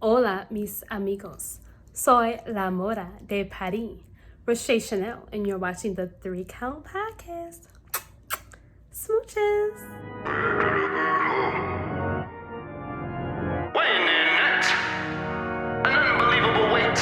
Hola, mis amigos. Soy la Mora de Paris, Roche Chanel, and you're watching the 3 Count Podcast. Smooches. When in it, an unbelievable weight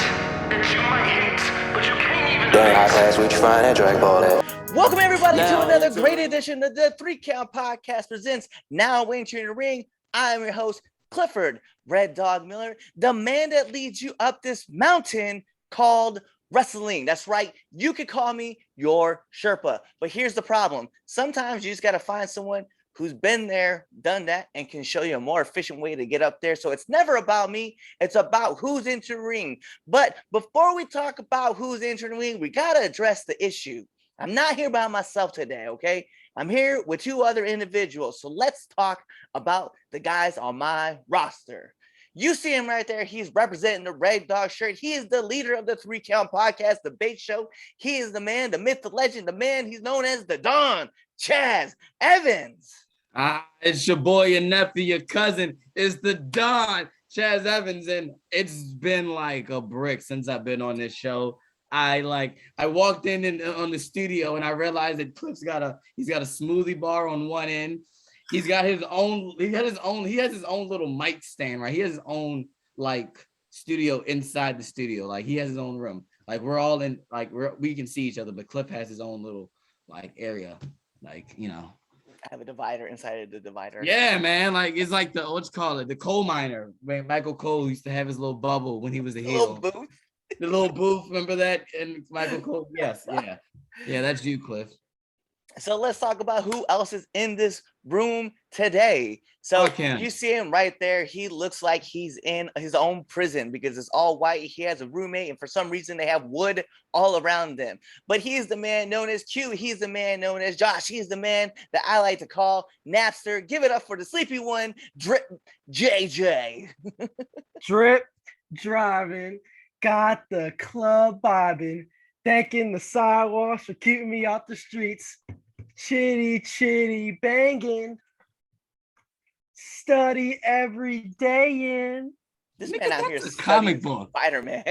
that you might hate, but you can't even Dang, high pass, we find that drag ball at. Welcome everybody to another great edition of the 3 Count Podcast presents Now Entering the Ring. I'm your host, Clifford Red Dog Miller, the man that leads you up this mountain called wrestling. That's right, you could call me your Sherpa. But here's the problem. Sometimes you just got to find someone who's been there, done that, and can show you a more efficient way to get up there. So it's never about me. It's about who's entering the ring. But before we talk about who's entering the ring, we got to address the issue. I'm not here by myself today, okay? I'm here with two other individuals. So let's talk about the guys on my roster. You see him right there. He's representing the Red Dog shirt. He is the leader of the 3 Count Podcast debate show. He is the man, the myth, the legend, the man. He's known as the Don, Chaz Evans. It's your boy, your nephew, your cousin. It's the Don, Chaz Evans, and it's been like a brick since I've been on this show. I walked in on the studio and I realized that Cliff's got a smoothie bar on one end. He has his own little mic stand, right? He has his own like studio inside the studio. Like he has his own room. Like we're all in, like we can see each other, but Cliff has his own little like area. Like, you know. I have a divider inside of the divider. Yeah, man. Like it's like the the coal miner. When Michael Cole used to have his little bubble when he was a heel. Little booth. The little booth, remember that? And Michael Cole, yes, yeah, that's you, Cliff. So let's talk about who else is in this room today. So you see him right there. He looks like he's in his own prison because it's all white. He has a roommate, and for some reason they have wood all around them. But he's the man known as Q. He's the man known as Josh. He's the man that I like to call Napster. Give it up for the sleepy one, Drip JJ. Drip driving. Got the club bobbing, thanking the sidewalks for keeping me off the streets. Chitty banging, study every day in. This man out here is a comic book. Spider-Man.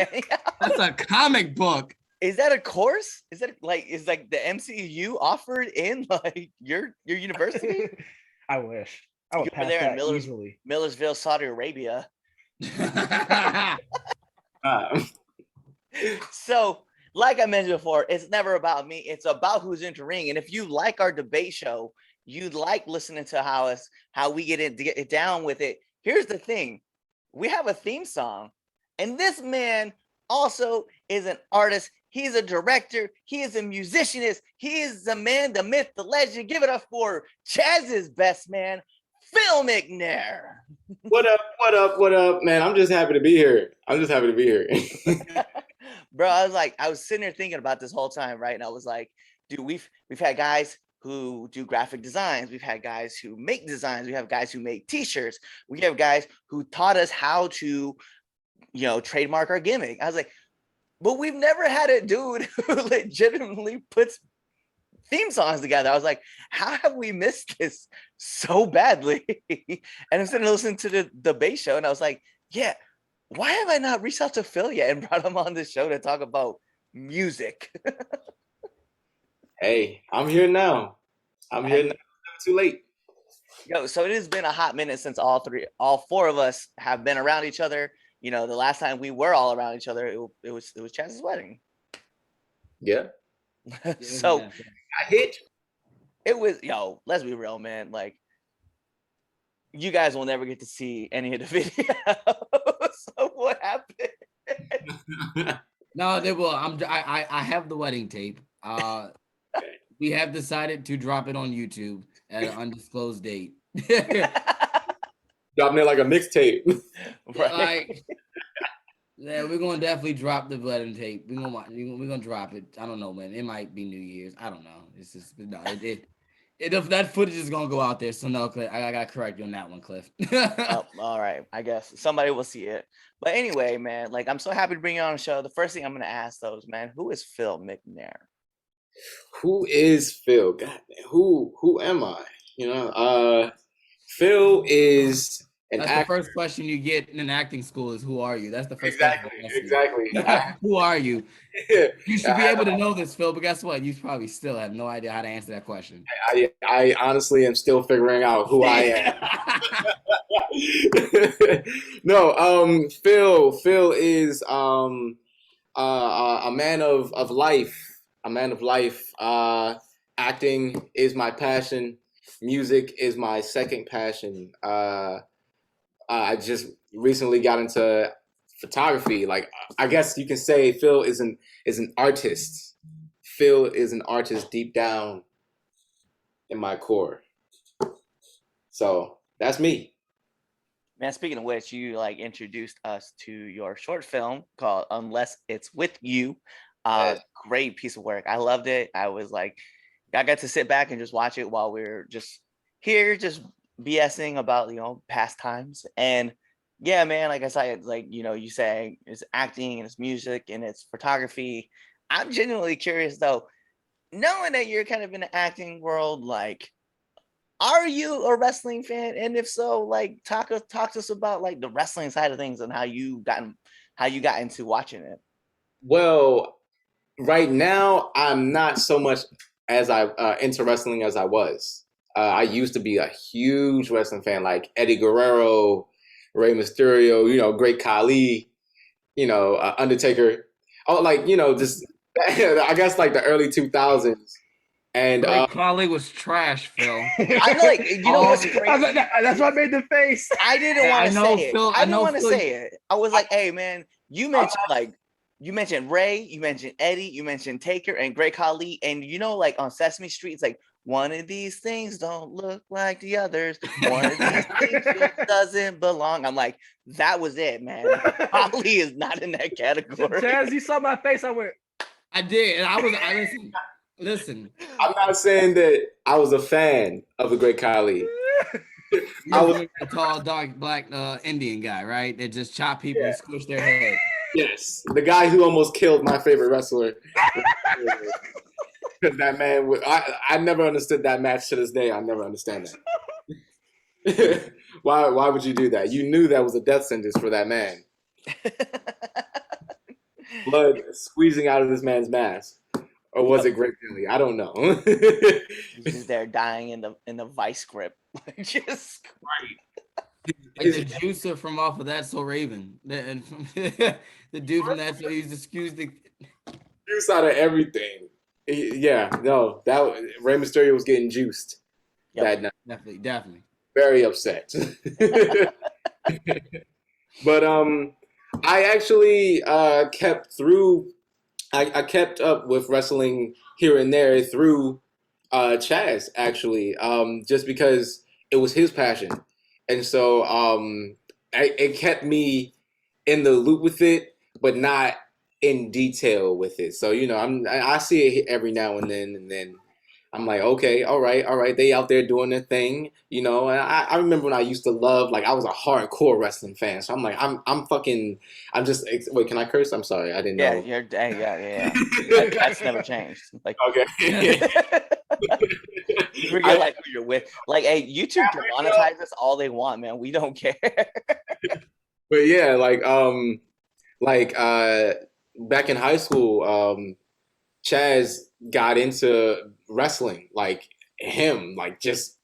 That's a comic book. Is that a course? Is that like the MCU offered in like your university? I wish. I would pass there that in easily. Millersville, Saudi Arabia. So, like I mentioned before, it's never about me. It's about who's in the ring. And if you like our debate show, you like listening to how we get it down with it. Here's the thing: we have a theme song, and this man also is an artist. He's a director. He is a musicianist. He is the man, the myth, the legend. Give it up for Chaz's best man, Phil Mcnair. What up, man? I'm just happy to be here. Bro, I was sitting there thinking about this whole time, right? And I was like, dude, we've had guys who do graphic designs. We've had guys who make designs. We have guys who make t-shirts. We have guys who taught us how to, trademark our gimmick. I was like, but we've never had a dude who legitimately puts theme songs together. I was like, how have we missed this so badly? And I'm sitting listening to the debate show, and I was like, yeah, why have I not reached out to Phil yet and brought him on this show to talk about music? Hey, I'm here now. Never too late. So it has been a hot minute since all four of us have been around each other. The last time we were all around each other, it was Chaz's wedding. Yeah. So I hit. It was, let's be real, man. Like, you guys will never get to see any of the videos. So what happened? No, they will. I have the wedding tape. We have decided to drop it on YouTube at an undisclosed date. Dropping it like a mixtape. Right. Yeah, we're gonna definitely drop the wedding tape. We're gonna drop it. I don't know, man. It might be New Year's. I don't know. It's just that footage is gonna go out there. So no, Cliff, I gotta correct you on that one, Cliff. Oh, all right, I guess somebody will see it. But anyway, man, like I'm so happy to bring you on the show. The first thing I'm gonna ask though is, man, who is Phil Mcnair? Who is Phil? God, who am I? Phil is And That's the first question you get in acting school is who are you? That's the first exactly, question. exactly. Who are you? Yeah. You should be able to know this, Phil, but guess what? You probably still have no idea how to answer that question. I honestly am still figuring out who I am. No, Phil is a man of life, a man of life. Acting is my passion. Music is my second passion. I just recently got into photography. Like, I guess you can say Phil is an artist. Phil is an artist deep down in my core. So that's me. Man, speaking of which, you like introduced us to your short film called Unless It's With You. Yes. Great piece of work. I loved it. I got to sit back and just watch it while we are just here, just BSing about, past times. And yeah, man, like I said, like, you say it's acting and it's music and it's photography. I'm genuinely curious though, knowing that you're kind of in the acting world, like, are you a wrestling fan? And if so, like, talk to us about like the wrestling side of things and how you got into watching it. Well, right now I'm not so much as I into wrestling as I was. I used to be a huge wrestling fan, like Eddie Guerrero, Rey Mysterio, Great Khali, Undertaker. Oh, like just I guess like the early 2000s. And Great Khali was trash, Phil. I know, like, what's crazy? That's why I made the face. I didn't want to say it. Phil, I didn't want to say it. I was like, hey, man, you mentioned Ray, you mentioned Eddie, you mentioned Taker and Great Khali, and like on Sesame Street, it's like, one of these things don't look like the others. One of these things just doesn't belong. I'm like, that was it, man. Khali is not in that category. Chaz, you saw my face. I went. I did, and I listen. I'm not saying that I was a fan of the Great Khali. I was a tall, dark, black Indian guy, right? That just chop people and squish their head. Yes, the guy who almost killed my favorite wrestler. That man, I never understood that match to this day. I never understand that. Why would you do that? You knew that was a death sentence for that man. Blood squeezing out of this man's mask. Or was it Great Khali? I don't know. He's just there dying in the vice grip. Just Like the juicer from off of That's So Raven. The dude from That's So he's excused the juice out of everything. That Rey Mysterio was getting juiced that night. Definitely. Very upset. But I actually I kept up with wrestling here and there through Chaz, actually, just because it was his passion. And so it kept me in the loop with it, but not in detail with it. So, I see it every now and then I'm like, okay, all right. They out there doing their thing, And I remember when I used to love, like, I was a hardcore wrestling fan. So I'm like, wait, can I curse? I'm sorry. I didn't know. Yeah. That's never changed. Like, Okay. you forget like who you're with. Like, hey, YouTube can monetize us all they want, man. We don't care. But yeah, back in high school, Chaz got into wrestling, like him, like just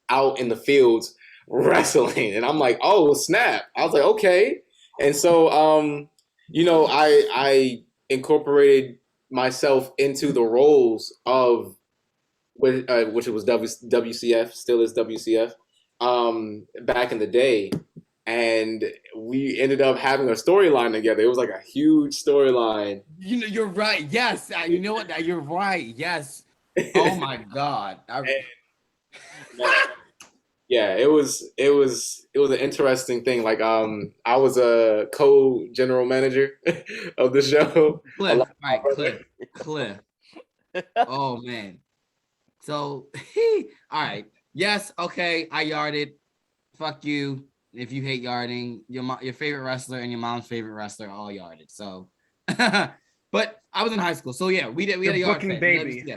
out in the fields wrestling. And I'm like, oh, snap. I was like, okay. And so, I incorporated myself into the roles of, which it was WCF, still is WCF, back in the day. And we ended up having a storyline together. It was like a huge storyline. You're right. Yes. You know what? You're right. Yes. Oh my God. Yeah, it was an interesting thing. Like, I was a co-general manager of the show. Cliff. Oh man. So, all right. Yes. Okay. I yarded. Fuck you. If you hate yarding, your favorite wrestler and your mom's favorite wrestler all yarded. So, but I was in high school, so yeah, we had a yard fan, baby. Yeah.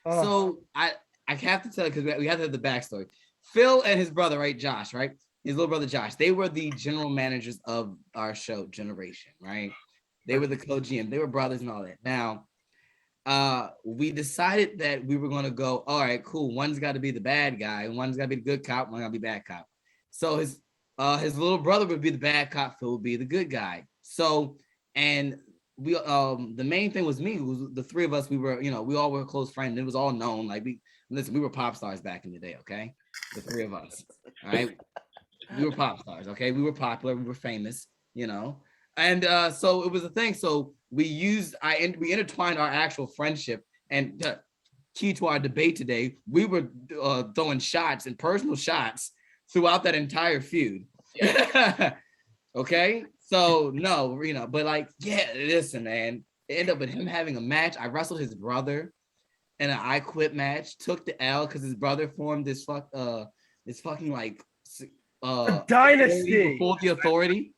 Oh. So I have to tell you because we have to have the backstory. Phil and his brother, right, Josh, right? his little brother Josh. They were the general managers of our show, Generation, right? They were the co-GM. They were brothers and all that. Now, we decided that we were going to go, all right, cool. One's got to be the bad guy, and one's got to be the good cop, one's got to be bad cop. So his little brother would be the bad cop, Phil would be the good guy. So, and we, the main thing was me. It was the three of us. We were, we all were close friends. It was all known. Like we were pop stars back in the day. Okay, the three of us. All right, we were pop stars. Okay, we were popular. We were famous. And so it was a thing. So we intertwined our actual friendship, and key to our debate today, we were throwing shots and personal shots throughout that entire feud. Yeah. Okay, so no, but like, yeah, listen, man, it ended up with him having a match. I wrestled his brother in an I Quit match, took the L because his brother formed this fucking like dynasty before the authority.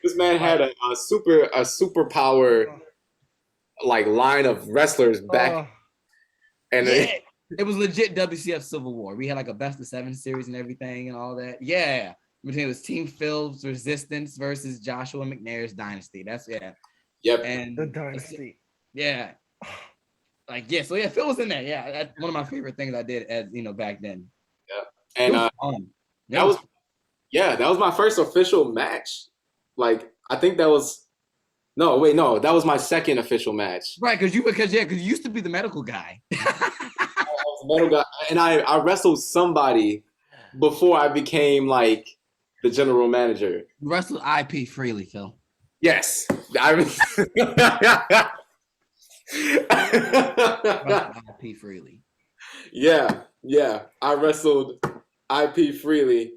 This man had a superpower like line of wrestlers back, and it was legit WCF Civil War. We had like a best of 7 series and everything and all that. Yeah, it was Team Phil's Resistance versus Joshua McNair's Dynasty. That's Yep. And the Dynasty. Yeah. So yeah, Phil was in there. Yeah, that's one of my favorite things I did as back then. Yeah, and that was my first official match. Like, I think that was that was my second official match. Right, because you used to be the medical guy. I was the medical guy, and I wrestled somebody before I became like the general manager. You wrestled IP freely, Phil. Yes. IP freely. Yeah. I wrestled IP freely.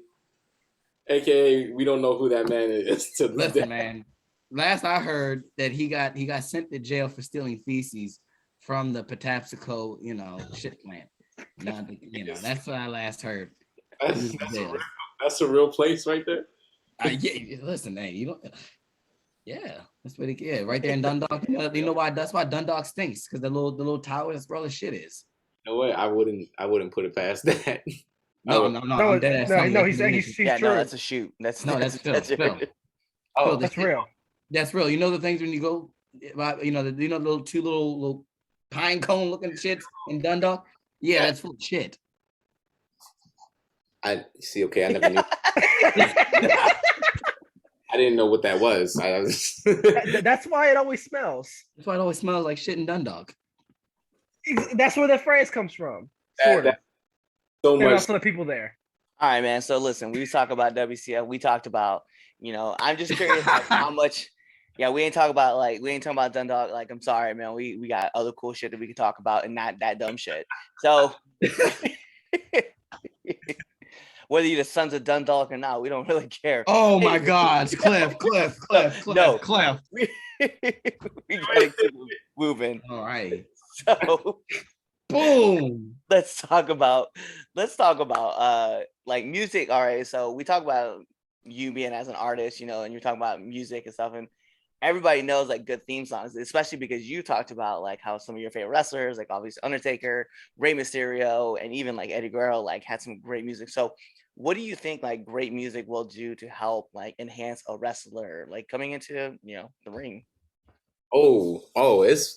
AKA, we don't know who that man is. Listen, man. Last I heard that he got sent to jail for stealing feces from the Patapsco, shit plant. That's what I last heard. That's a real place right there. Listen, hey, you don't. Yeah, that's what right there in Dundalk. You know why? That's why Dundalk stinks, because the little tower, that's where all the shit is. No way, I wouldn't put it past that. No, I'm dead ass. No, he's true. No, that's a shoot. That's Phil. Oh, that's real. That's real. You know the things when you go, the little two little pine cone looking shits in Dundalk. Yeah, that's full of shit. I see. Okay, I never knew. I didn't know what that was. That's why it always smells. That's why it always smells like shit in Dundalk. That's where the phrase comes from. Sort of. So much. And also the people there. All right, man. So listen, we talk about WCF. We talked about, I'm just curious how much. Yeah, we ain't talking about Dundalk. Like, I'm sorry, man. We got other cool shit that we can talk about, and not that dumb shit. So, whether you're the Sons of Dundalk or not, we don't really care. Oh my God, Cliff. No, Cliff. We gotta keep moving. All right. So, boom. Let's talk about like music. All right. So we talk about you being as an artist, and you're talking about music and stuff, and everybody knows like good theme songs, especially because you talked about like how some of your favorite wrestlers, like obviously Undertaker, Rey Mysterio, and even like Eddie Guerrero, like had some great music. So what do you think like great music will do to help like enhance a wrestler like coming into the ring?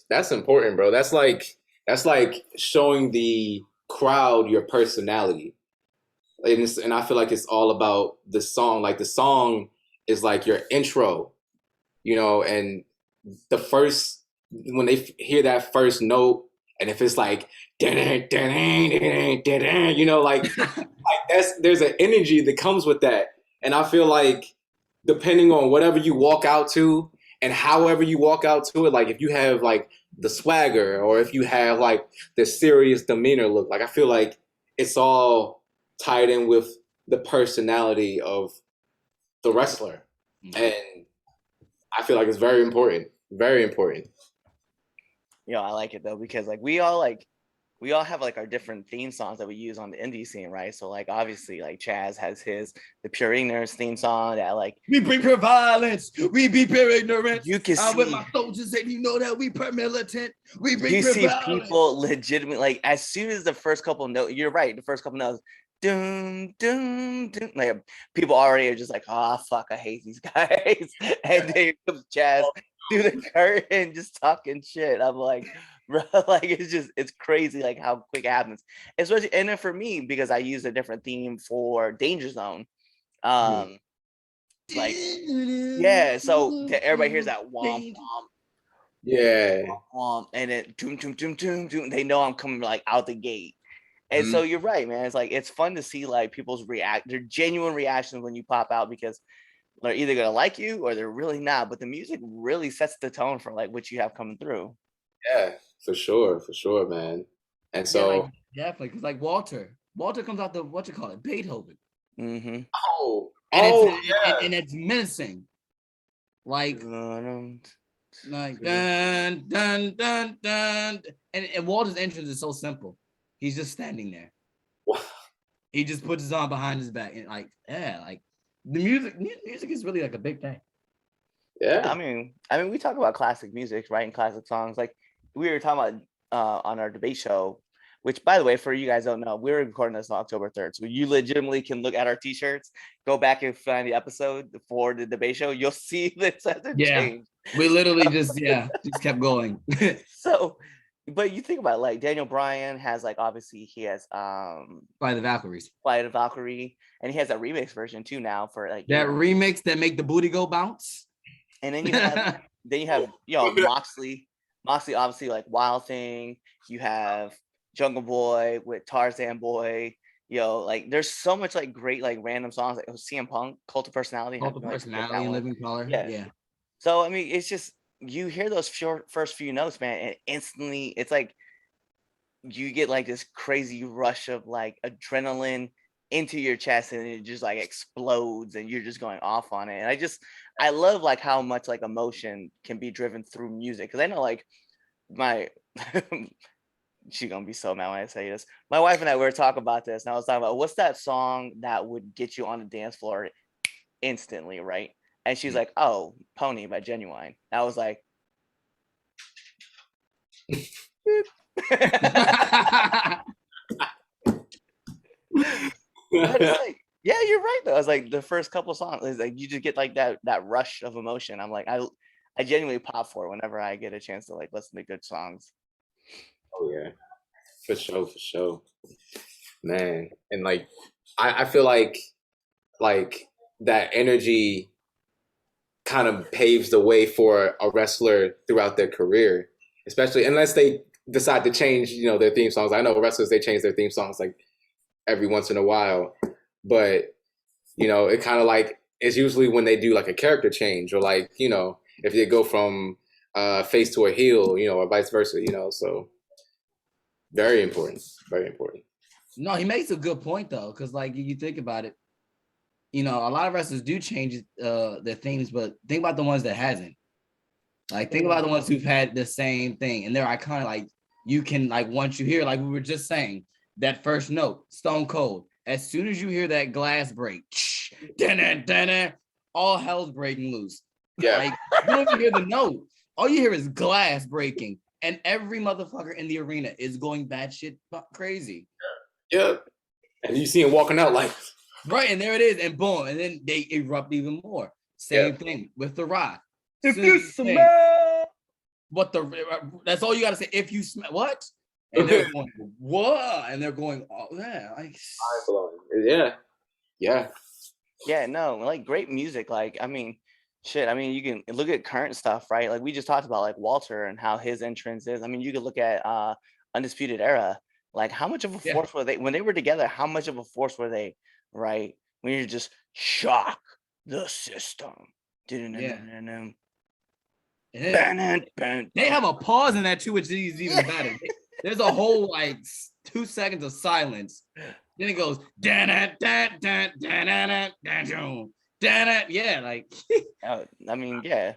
That's important, bro. That's like showing the crowd your personality. And I feel like it's all about the song. Like the song is like your intro, and the first, when they hear that first note, and if it's like, like there's an energy that comes with that. And I feel like depending on whatever you walk out to and however you walk out to it, like if you have like the swagger or if you have like the serious demeanor look, like I feel like it's all tied in with the personality of the wrestler. And I feel like it's very important. Very important. I like it though, because like we all have like our different theme songs that we use on the indie scene, right? So like obviously like Chaz has the Pure Ignorance theme song that like we bring pure violence, we be pure ignorance. You can see with my soldiers and that we per militant. We bring you pure see violence. People legitimately like as soon as the first couple notes, you're right, the first couple notes, doom, doom, doom. Like people already are just like, oh fuck, I hate these guys. And then comes Chaz through the curtain just talking shit. I'm like, bro, like it's crazy like how quick it happens. Especially and then for me, because I use a different theme for Danger Zone. Like yeah, so everybody hears that womp womp. Yeah. And then doom, doom, doom, doom, doom. They know I'm coming like out the gate. And so you're right, man. It's like it's fun to see like people's their genuine reactions when you pop out because they're either gonna like you or they're really not. But the music really sets the tone for like what you have coming through. Yeah, for sure, man. And so, like, definitely, because like Walter comes out the what you call it, Beethoven. Mm-hmm. And it's menacing, like Dun, dun dun dun dun, and Walter's entrance is so simple. He's just standing there. He just puts his arm behind his back and like like the music is really like a big thing. Yeah. I mean, we talk about classic music, right? And classic songs. Like we were talking about on our debate show, which by the way, for you guys don't know, we're recording this on October 3rd. So you legitimately can look at our t-shirts, go back and find the episode for the debate show. You'll see this hasn't changed. We literally just kept going. So but you think about it, like Daniel Bryan has like obviously he has By the Valkyries. Flight of Valkyrie, and he has a remix version too now for like that remix that make the booty go bounce. And then you have Moxley obviously like Wild Thing. You have Jungle Boy with Tarzan Boy. Like there's so much like great like random songs like CM Punk, Cult of Personality, and Living Color. Yeah. So I mean, it's just you hear those first few notes, man, and instantly it's like you get like this crazy rush of like adrenaline into your chest and it just like explodes and you're just going off on it. And I love like how much like emotion can be driven through music. Cause I know like my she's gonna be so mad when I say this. My wife and I were talking about this and I was talking about what's that song that would get you on the dance floor instantly, right? And she's like, oh, Pony by Genuine. I was like like, yeah, you're right though. I was like the first couple songs is like you just get like that rush of emotion. I'm like I genuinely pop for it whenever I get a chance to like listen to good songs. Oh yeah, for sure, man. And like I feel like that energy kind of paves the way for a wrestler throughout their career, especially unless they decide to change, their theme songs. I know wrestlers, they change their theme songs like every once in a while, but it kind of like it's usually when they do like a character change or like if they go from face to a heel, or vice versa, so very important. No, he makes a good point though, because like you think about it, a lot of wrestlers do change their themes, but think about the ones that hasn't. Like think about the ones who've had the same thing and they're iconic. Like you can like once you hear, like we were just saying, that first note, Stone Cold. As soon as you hear that glass break, all hell's breaking loose. Yeah. Like you don't even hear the note. All you hear is glass breaking, and every motherfucker in the arena is going batshit crazy. Yeah. And you see him walking out like right, and there it is, and boom, and then they erupt even more. Same thing with The Rock. If you smell what that's all you gotta say. If you smell what? And they're going, what? And they're going, oh yeah, like yeah, no, like great music. Like, I mean, shit. I mean, you can look at current stuff, right? Like we just talked about like Walter and how his entrance is. I mean, you could look at Undisputed Era. Like how much of a force were they when they were together? How much of a force were they, right? When you just shock the system. They have a pause in that too, which is even better. There's a whole like 2 seconds of silence. Then it goes yeah, like I mean, yeah.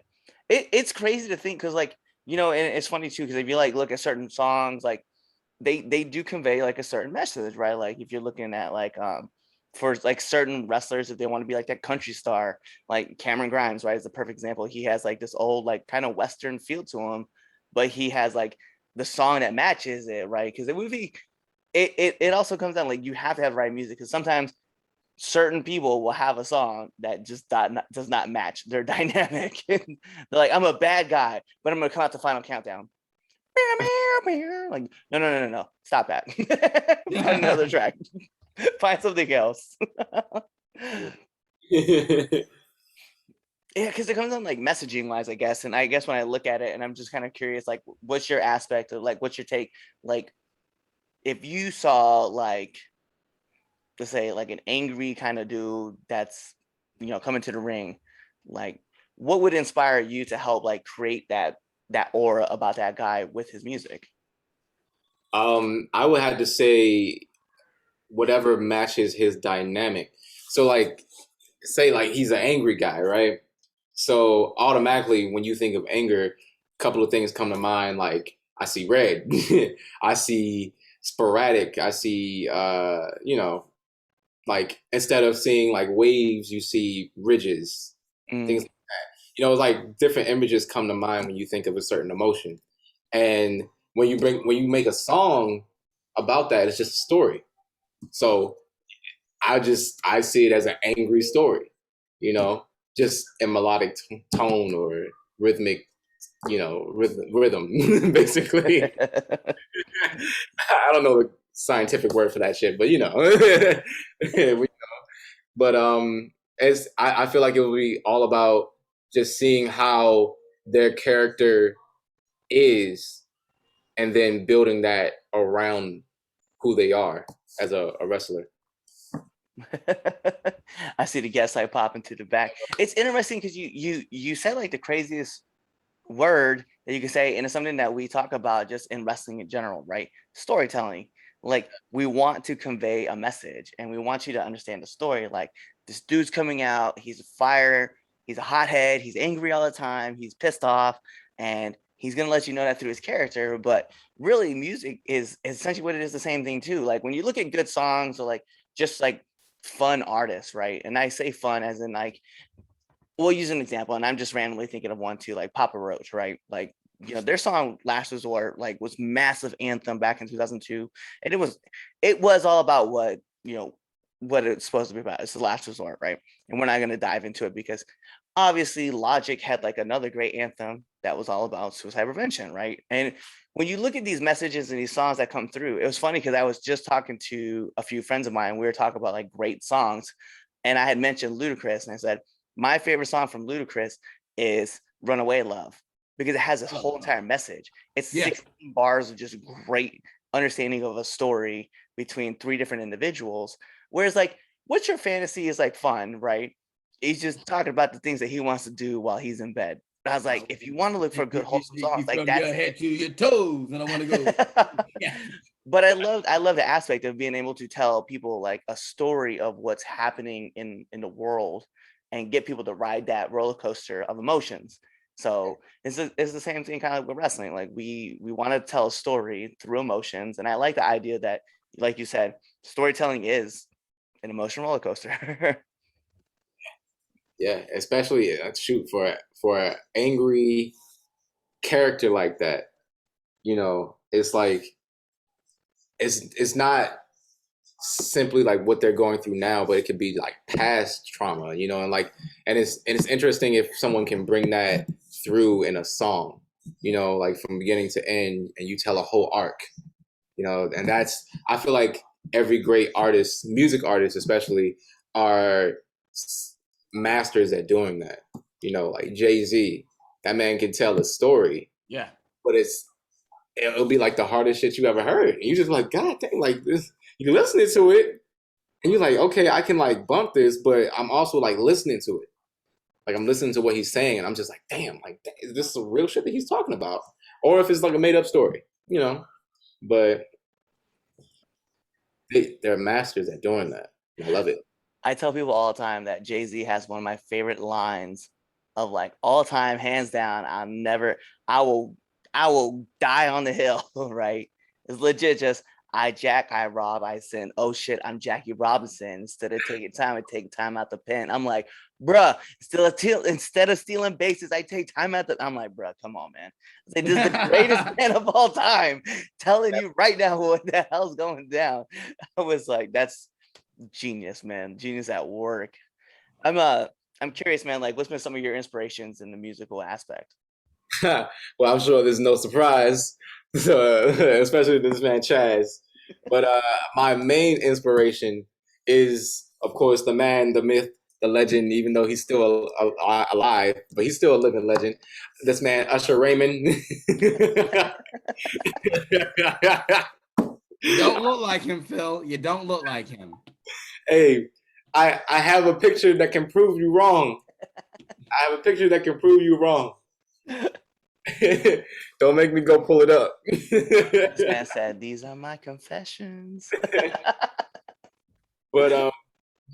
It's crazy to think because like, and it's funny too, because if you like look at certain songs, like they do convey like a certain message, right? Like if you're looking at like for like certain wrestlers, if they want to be like that country star, like Cameron Grimes, right, is a perfect example. He has like this old like kind of Western feel to him, but he has like the song that matches it, right? Because it would be it also comes down like you have to have the right music, because sometimes certain people will have a song that just does not match their dynamic. They're like, I'm a bad guy, but I'm gonna come out the final countdown. Like, no. Stop that. Find another track. Find something else. Yeah, because it comes on like messaging wise, I guess. And I guess when I look at it, and I'm just kind of curious, like, what's your aspect of like, what's your take? Like, if you saw like, let's say, like an angry kind of dude that's, coming to the ring, like, what would inspire you to help like create that aura about that guy with his music? I would have to say whatever matches his dynamic. So like say like he's an angry guy, right? So automatically when you think of anger, a couple of things come to mind. Like I see red, I see sporadic, I see like instead of seeing like waves, you see ridges, things Mm. like that. It's like different images come to mind when you think of a certain emotion. And when you make a song about that, it's just a story. So I see it as an angry story, you know, just in melodic tone or rhythmic, rhythm, basically. I don't know the scientific word for that shit, but but as I feel like it will be all about just seeing how their character is and then building that around who they are as a wrestler. I see the gaslight pop into the back. It's interesting because you said like the craziest word that you can say, and it's something that we talk about just in wrestling in general, right? Storytelling. Like we want to convey a message, and we want you to understand the story. Like this dude's coming out, he's a fire, he's a hothead, he's angry all the time, he's pissed off, and he's gonna let you know that through his character. But really, music is essentially what it is, the same thing too. Like when you look at good songs or like just like fun artists, right? And I say fun as in like, we'll use an example, and I'm just randomly thinking of one too, like Papa Roach, right? Like, their song Last Resort like was massive anthem back in 2002. And it was all about what it's supposed to be about. It's the last resort, right? And we're not going to dive into it because obviously Logic had like another great anthem that was all about suicide prevention, right? And when you look at these messages and these songs that come through, it was funny because I was just talking to a few friends of mine. We were talking about like great songs, and I had mentioned Ludacris, and I said my favorite song from Ludacris is Runaway Love, because it has this whole entire message. It's Yeah. 16 bars of just great understanding of a story between three different individuals. Whereas like What's Your Fantasy is like fun, right? He's just talking about the things that he wants to do while he's in bed. But I was like, if you want to look for good wholesome songs, like From that's your head it. to your toes, and I want to go. Yeah. But I love the aspect of being able to tell people like a story of what's happening in the world and get people to ride that roller coaster of emotions. So it's the same thing kind of with wrestling. Like we want to tell a story through emotions. And I like the idea that, like you said, storytelling is an emotional roller coaster. Yeah, especially shoot for an angry character like that. It's like it's not simply like what they're going through now, but it could be like past trauma, and it's interesting if someone can bring that through in a song, like from beginning to end, and you tell a whole arc, and that's I feel like every great artist, music artists especially, are masters at doing that. Like Jay-Z, that man can tell a story, Yeah. but it'll be like the hardest shit you ever heard. And you just like, God dang, like this, you're listening to it and you're like, okay, I can like bump this, but I'm also like listening to it. Like I'm listening to what he's saying and I'm just like, damn, like is this the real shit that he's talking about? Or if it's like a made up story, but they're masters at doing that. I love it. I tell people all the time that Jay-Z has one of my favorite lines of like all time, hands down. I will die on the hill, right? It's legit just I jack, I rob, I sin. Oh shit, I'm Jackie Robinson. Instead of taking time, I take time out the pen. I'm like, bruh, instead of stealing bases, I take time at the. I'm like, bruh, come on, man. Like, this is the greatest man of all time, telling you right now what the hell's going down. I was like, that's genius, man. Genius at work. I'm curious, man. Like, what's been some of your inspirations in the musical aspect? Well, I'm sure there's no surprise, especially this man Chaz. But my main inspiration is, of course, the man, the myth, the legend. Even though he's still alive, but he's still a living legend. This man, Usher Raymond. You don't look like him, Phil. You don't look like him. Hey, I have a picture that can prove you wrong. I have a picture that can prove you wrong. Don't make me go pull it up. This man said, "These are my confessions." But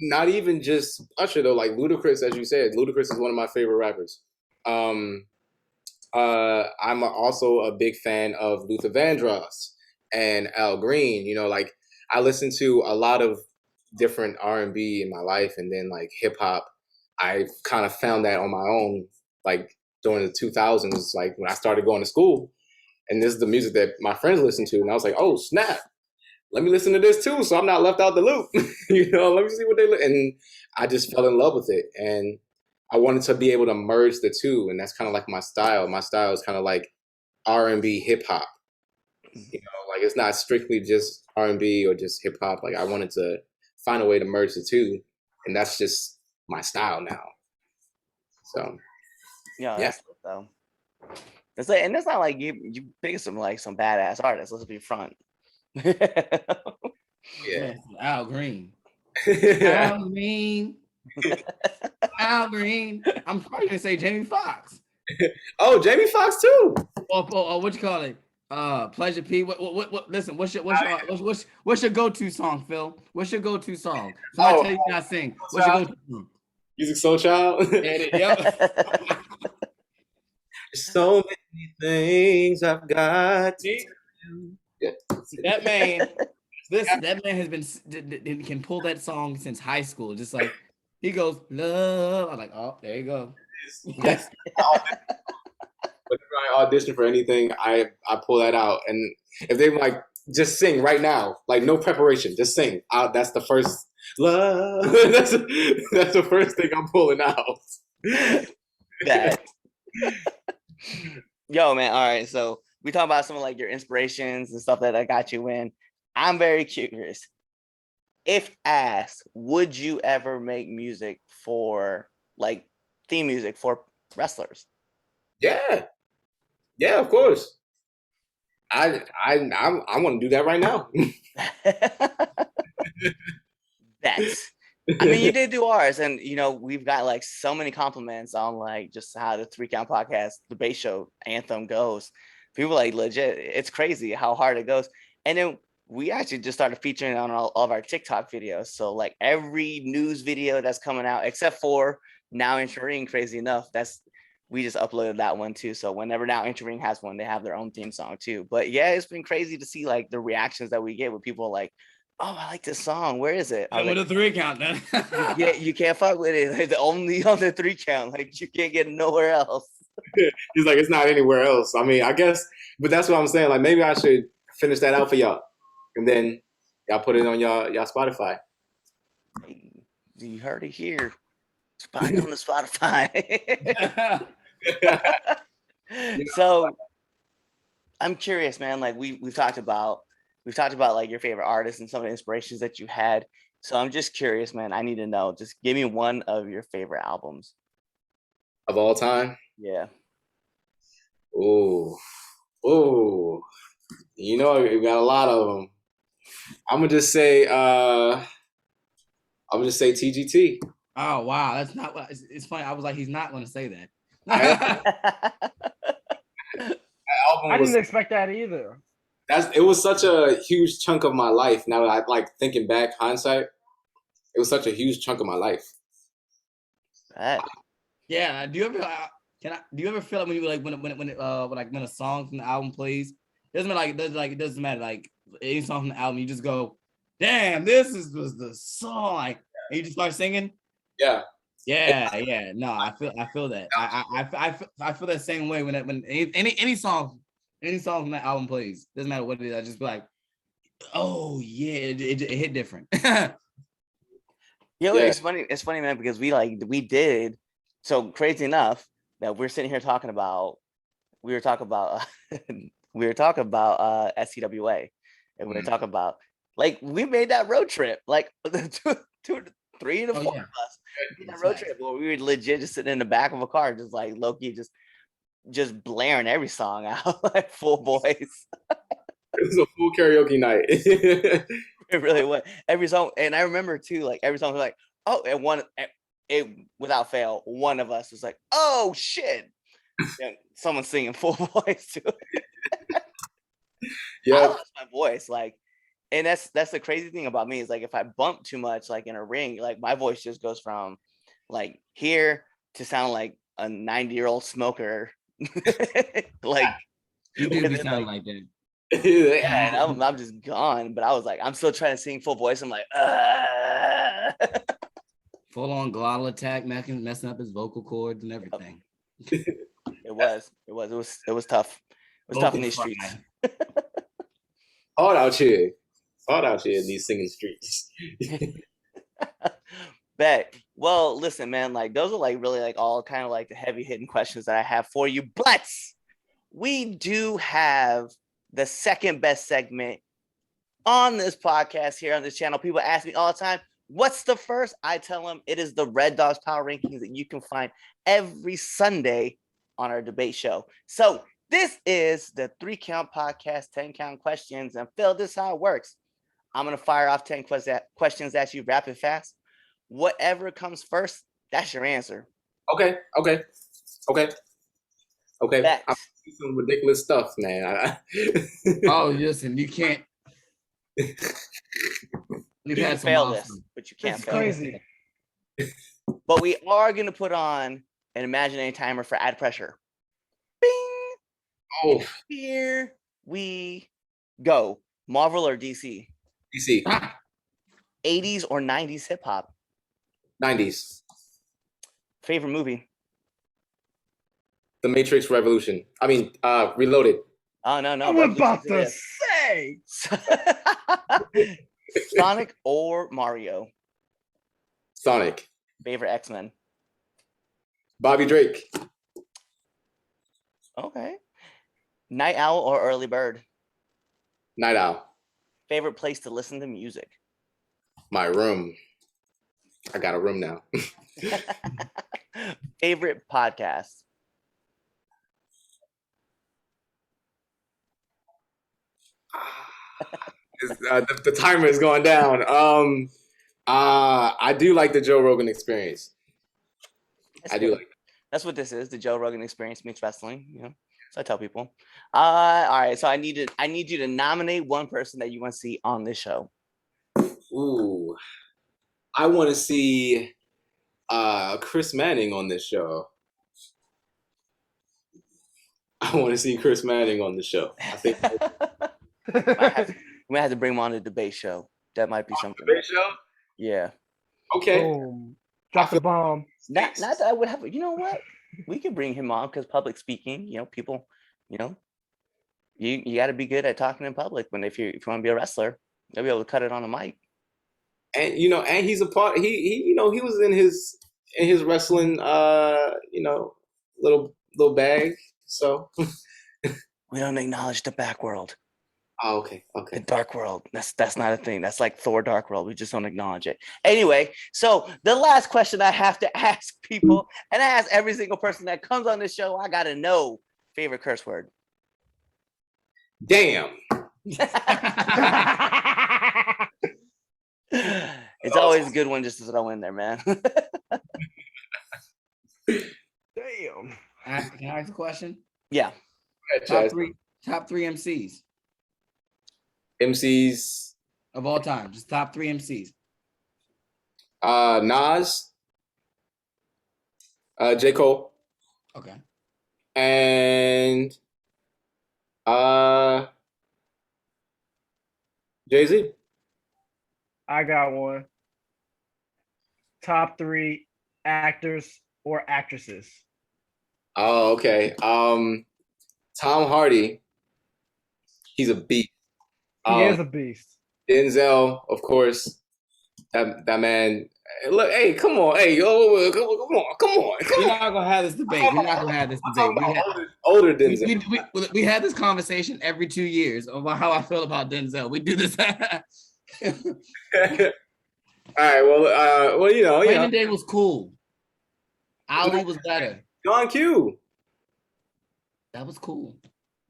not even just Usher though. Like Ludacris, as you said, Ludacris is one of my favorite rappers. I'm also a big fan of Luther Vandross and Al Green. You know, like I listen to a lot of different R&B in my life, and then like hip hop. I kind of found that on my own, like during the 2000s, like when I started going to school. And this is the music that my friends listen to, and I was like, oh snap, let me listen to this too, so I'm not left out the loop. You know, let me see what and I just fell in love with it, and I wanted to be able to merge the two, and that's kind of like my style. My style is kind of like R&B hip hop. You know, like it's not strictly just R&B or just hip hop. Like I wanted to find a way to merge the two, and that's just my style now. So Yeah, yeah. that's dope, though. It's like, and it's not like you pick some badass artists. Let's be front. Yeah. Al Green. Al Green. Al Green. I'm probably gonna say Jamie Foxx. Oh, Jamie Foxx too. Or what you call it? Pleasure P. What? Listen, what's your go-to song, Phil? What's your go-to song? Somebody tell you not sing. What's your go-to song? Music Soul Child. Yep. So many things I've got to do. Yeah. That man. Listen, that man has been can pull that song since high school. Just like he goes, love. I'm like, oh, there you go. Whenever I audition for anything, I pull that out, and if they like just sing right now, like no preparation, just sing. That's the first love. that's the first thing I'm pulling out. That. Yo, man. All right, so we talk about some of like your inspirations and stuff that got you in. I'm very curious. If asked, would you ever make music for like theme music for wrestlers? Yeah, of course. I want to do that right now. That's. I mean, you did do ours, and you know we've got like so many compliments on like just how the 3 Count Podcast, the bass show anthem goes. People like legit, it's crazy how hard it goes. And then we actually just started featuring on all of our TikTok videos. So like every news video that's coming out, except for Now Entering, crazy enough, we just uploaded that one too. So whenever Now Entering has one, they have their own theme song too. But yeah, it's been crazy to see like the reactions that we get with people like, oh, I like this song. Where is it? With a 3 count, then. Yeah, you can't fuck with it. It's only on the 3 count. Like you can't get nowhere else. He's like, it's not anywhere else. I mean, I guess, but that's what I'm saying. Like maybe I should finish that out for y'all, and then y'all put it on y'all Spotify. Hey, you heard it here. It's probably on the Spotify. So I'm curious, man. Like we've talked about like your favorite artists and some of the inspirations that you had. So I'm just curious, man. I need to know. Just give me one of your favorite albums Of all time. Yeah. Oh, you know, we got a lot of them. I'm gonna just say TGT. Oh wow, that's not what it's funny. I was like, he's not going to say that. I didn't expect that either. It was such a huge chunk of my life. Now that I like thinking back, hindsight, it was such a huge chunk of my life. Right. Yeah. Do you ever feel like when you like when a song from the album plays, it doesn't matter like any song from the album, you just go, damn, was the song, like, and you just start singing? Yeah. Yeah. No, I feel that. I feel that same way when any song from that album plays. Doesn't matter what it is. I just be like, oh yeah, it hit different. Yo, Yeah. it's funny, man, because we did so crazy enough that we're sitting here talking about we were talking about SCWA, and we were talking about like we made that road trip, like three to Oh, four yeah. of us made that road trip where we were legit just sitting in the back of a car, just like Loki, just blaring every song out like full voice. It was a full karaoke night. It really was every song, and I remember too, like every song was like, oh, and it without fail, one of us was like, oh shit, and someone singing full voice too. I Yeah. lost my voice, like, and that's the crazy thing about me is like if I bump too much, like in a ring, like my voice just goes from like here to sound like a 90-year-old smoker, like You do be within, sounding like, like that. yeah, and I'm just gone. But I was like, I'm still trying to sing full voice. I'm like, Full on glottal attack, messing up his vocal cords and everything. it was tough. It was tough in these streets. Hard out here. Hard out here in these singing streets. Bet. Well, listen, man, like those are like really like all kind of like the heavy hitting questions that I have for you. But we do have the second best segment on this podcast here on this channel. People ask me all the time, what's the first? I tell them it is the Red Dogs Power Rankings that you can find every Sunday on our debate show. So this is the 3 Count Podcast, 10 count questions. And Phil, this is how it works. I'm going to fire off 10 questions at you rapid fast. Whatever comes first, that's your answer. Okay. Bet. I'm doing some ridiculous stuff, man. Oh, listen, you can't. We've had some fail awesome. this, but you can't It's fail crazy. this. But we are going to put on an imaginary timer for add pressure. Bing! Oh, Here we go. Marvel or DC? DC. 80s or 90s hip hop? 90s. Favorite movie? The Matrix Revolution. I mean, Reloaded. Oh, no. I'm about to say. Sonic or Mario? Sonic. Favorite X-Men? Bobby Drake. Okay. Night owl or early bird? Night Owl. Favorite place to listen to music? My room. I got a room now. Favorite podcast? The timer is going down. I do like the Joe Rogan Experience. I do like that. That's what this is. The Joe Rogan Experience meets wrestling. You know, so I tell people. All right. So I need you to nominate one person that you want to see on this show. Ooh, I want to see Chris Manning on this show. I want to see Chris Manning on the show. I think we might have to bring him on the debate show. That might be something. debate show. Yeah. Okay. Boom. Drop the bomb. Not that I would have. You know what? We could bring him on because public speaking. You know, people. You know, you got to be good at talking in public. If you want to be a wrestler, you'll be able to cut it on a mic. And and he's a part. He was in his wrestling little bag. So we don't acknowledge the back world. Oh, okay. The dark world. That's not a thing. That's like Thor Dark World. We just don't acknowledge it. Anyway, so the last question I have to ask people, and I ask every single person that comes on this show, I gotta know favorite curse word. Damn. It's always a good one just to throw in there, man. Damn. Can I ask a question? Yeah. Top three MCs MCs of all time. Just top 3 MCs. Nas, J. Cole, Okay. and Jay-Z. I got one. Top 3 actors or actresses. Oh, okay. Tom Hardy, he's a beast. He is a beast. Denzel, of course. That man. Look, hey, come on, hey, yo, come on. We're not gonna have this debate. We're not gonna have this debate. Older Denzel. We had this conversation every 2 years about how I feel about Denzel. We do this. All right, well, Training Day was cool. Ali was better. John Q. That was cool.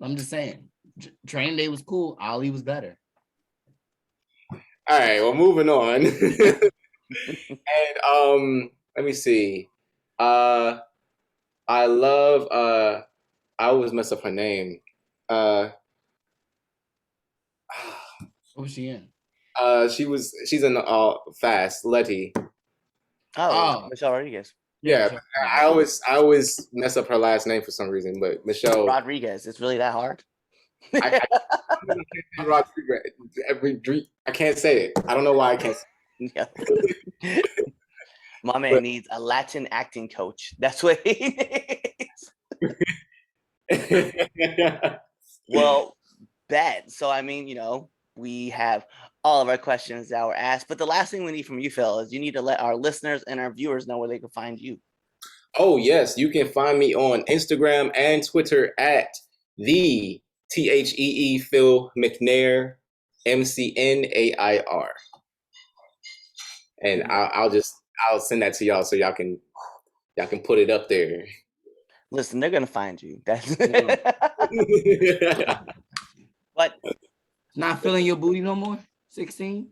I'm just saying. Training Day was cool. Ali was better. All right, well, moving on. And let me see. I love I always mess up her name. What was she in? She's in Fast, Letty. Oh, Michelle Rodriguez. Yeah, I always mess up her last name for some reason, but Michelle Rodriguez. It's really that hard? I can't say it. I don't know why I can't. Yeah. My man needs a Latin acting coach. That's what he needs. Well, bad. So I mean, we have all of our questions that were asked, but the last thing we need from you, Phil, is you need to let our listeners and our viewers know where they can find you. Oh yes, you can find me on Instagram and Twitter at the THEE Phil McNair, McNair. And I'll send that to y'all so y'all can put it up there. Listen, they're gonna find you. That's but not feeling your booty no more. 16.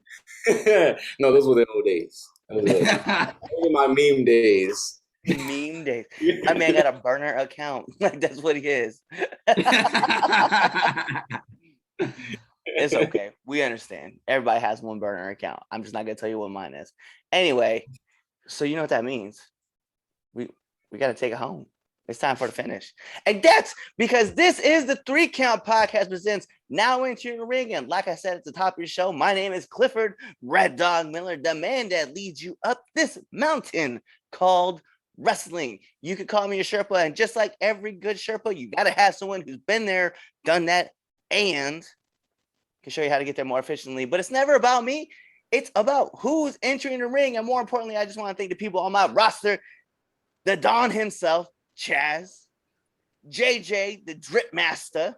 No, those were the old days. Those were my meme days. Meme days. I mean, I got a burner account. Like that's what he is. It's okay. We understand. Everybody has one burner account. I'm just not gonna tell you what mine is. Anyway, so you know what that means. We got to take it home. It's time for the finish. And that's because this is the 3 Count Podcast presents Now Entering the Ring. And like I said at the top of your show, my name is Clifford Red Dog Miller, the man that leads you up this mountain called wrestling. You could call me a Sherpa, and just like every good Sherpa, you got to have someone who's been there, done that, and can show you how to get there more efficiently. But it's never about me. It's about who's entering the ring. And more importantly, I just want to thank the people on my roster, the Don himself, Chaz, JJ, the Drip Master,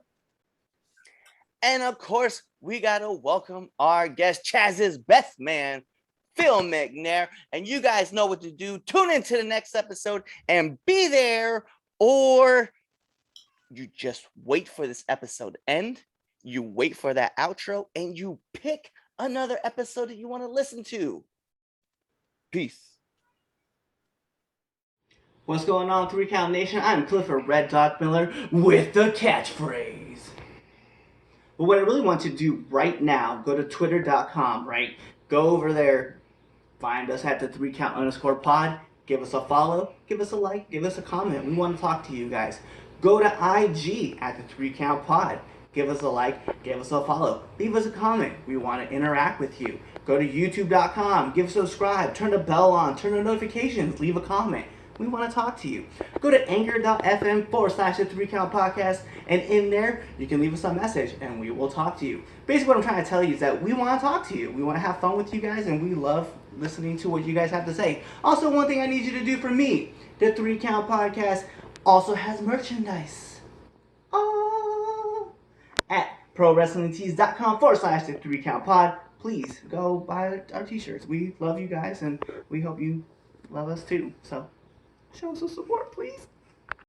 and of course, we got to welcome our guest, Chaz's best man, Phil McNair. And you guys know what to do. Tune into the next episode and be there, or you just wait for this episode to end. You wait for that outro, and you pick another episode that you want to listen to. Peace. What's going on, 3 Count Nation? I'm Clifford Red Dog Miller with the catchphrase. But what I really want to do right now, go to twitter.com, right? Go over there, find us at the 3count_pod, give us a follow, give us a like, give us a comment. We want to talk to you guys. Go to IG at the 3 Count Pod. Give us a like, give us a follow, leave us a comment. We want to interact with you. Go to youtube.com, give a subscribe, turn the bell on, turn the notifications, leave a comment. We want to talk to you. Go to anchor.fm/the 3 Count Podcast, and in there, you can leave us a message, and we will talk to you. Basically, what I'm trying to tell you is that we want to talk to you. We want to have fun with you guys, and we love listening to what you guys have to say. Also, one thing I need you to do for me, the 3 Count Podcast also has merchandise. At prowrestlingtees.com/the 3 Count Pod. Please go buy our t-shirts. We love you guys, and we hope you love us too. So show us some support, please.